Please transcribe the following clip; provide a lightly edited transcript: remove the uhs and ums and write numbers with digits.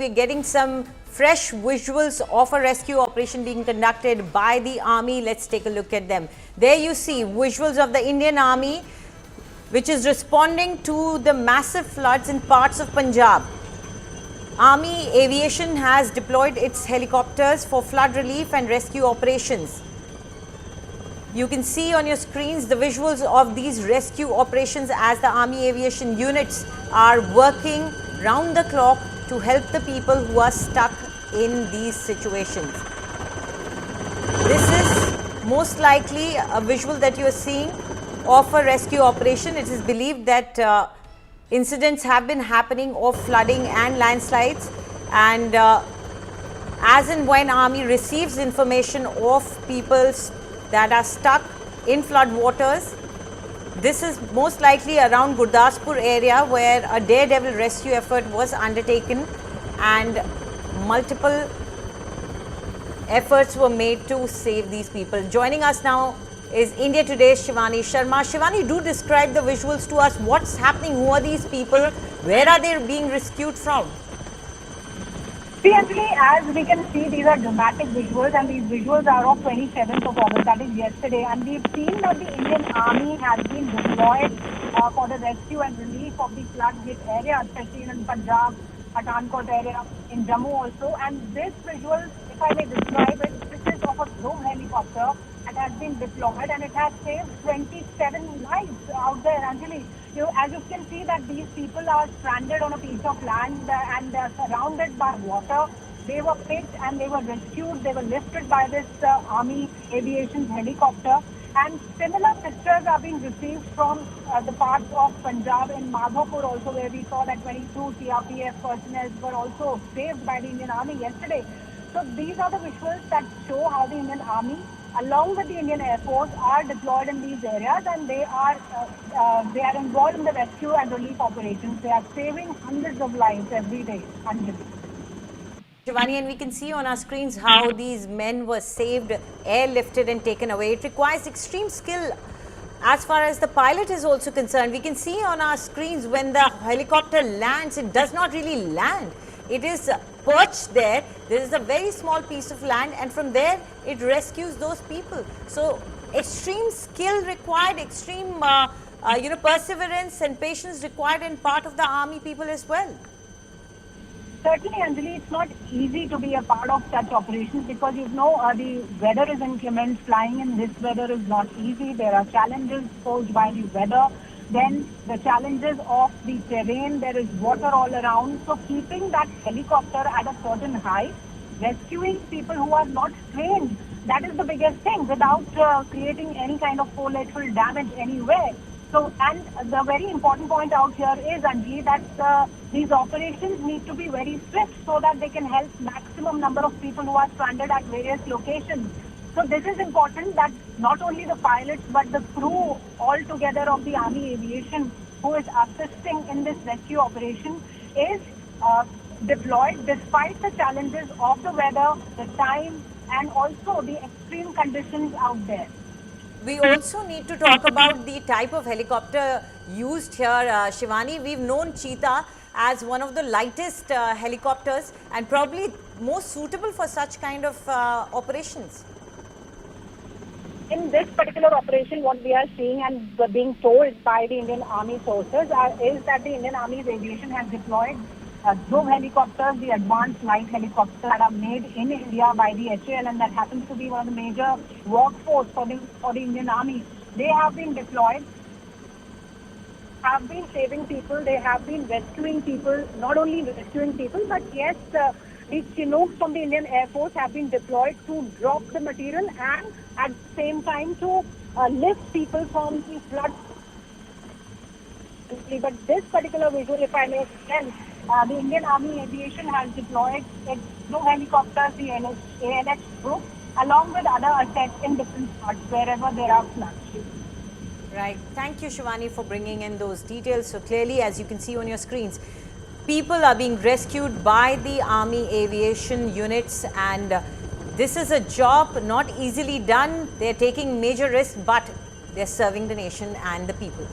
We're getting some fresh visuals of a rescue operation being conducted by the Army. Let's take a look at them. There you see visuals of the Indian Army, which is responding to the massive floods in parts of Punjab. Army Aviation has deployed its helicopters for flood relief and rescue operations. You can see on your screens the visuals of these rescue operations as the Army Aviation units are working round the clock to help the people who are stuck in these situations. This is most likely a visual that you are seeing of a rescue operation. It is believed that incidents have been happening of flooding and landslides, and as and when Army receives information of people that are stuck in flood waters, this is most likely around Gurdaspur area where a Daredevil rescue effort was undertaken and multiple efforts were made to save these people. Joining us now is India Today's Shivani Sharma. Shivani, do describe the visuals to us. What's happening? Who are these people? Where are they being rescued from? See, actually, as we can see, these are dramatic visuals, and these visuals are of 27th of August, that is yesterday. And we've seen that the Indian Army has been deployed for the rescue and relief of the flood-hit area, especially in Punjab, Pathankot area, in Jammu also. And this visual, if I may describe it, this is of a drone helicopter that has been deployed, and it has saved 27 lives out there, Anjali. As you can see that these people are stranded on a piece of land and surrounded by water. They were picked and they were rescued. They were lifted by this Army Aviation helicopter. And similar pictures are being received from the parts of Punjab in Madhavpur also, where we saw that 22 CRPF personnel were also saved by the Indian Army yesterday. So these are the visuals that show how the Indian Army, along with the Indian Air Force, are deployed in these areas, and they are involved in the rescue and relief operations. They are saving hundreds of lives every day. Shivani, and we can see on our screens how these men were saved, airlifted and taken away. It requires extreme skill as far as the pilot is also concerned. We can see on our screens when the helicopter lands, it does not really land. It is perched there. There is a very small piece of land, and from there it rescues those people. So extreme skill required, extreme perseverance and patience required in part of the Army people as well. Certainly, Anjali, it's not easy to be a part of such operations because the weather is inclement. Flying in this weather is not easy. There are challenges posed by the weather. Then the challenges of the terrain, there is water all around. So keeping that helicopter at a certain height, rescuing people who are not trained, that is the biggest thing, without creating any kind of collateral damage anywhere. So, and the very important point out here is, Anjali, that these operations need to be very swift so that they can help maximum number of people who are stranded at various locations. So this is important that not only the pilots but the crew altogether of the Army Aviation who is assisting in this rescue operation is deployed despite the challenges of the weather, the time, and also the extreme conditions out there. We also need to talk about the type of helicopter used here, Shivani. We've known Cheetah as one of the lightest helicopters and probably most suitable for such kind of operations. In this particular operation, what we are seeing and being told by the Indian Army sources is that the Indian Army's aviation has deployed drone helicopters, the advanced light helicopters that are made in India by the HAL, and that happens to be one of the major workforce for the Indian Army. They have been deployed, have been saving people, they have been rescuing people, not only rescuing people, but yes, the Chinooks from the Indian Air Force have been deployed to drop the material and at the same time to lift people from the flood. But this particular visual, if I may explain, the Indian Army Aviation has deployed its drone helicopters, the ANH group, along with other assets in different spots wherever there are floods. Right. Thank you, Shivani, for bringing in those details. So clearly, as you can see on your screens, people are being rescued by the Army Aviation units, and this is a job not easily done. They're taking major risks, but they're serving the nation and the people.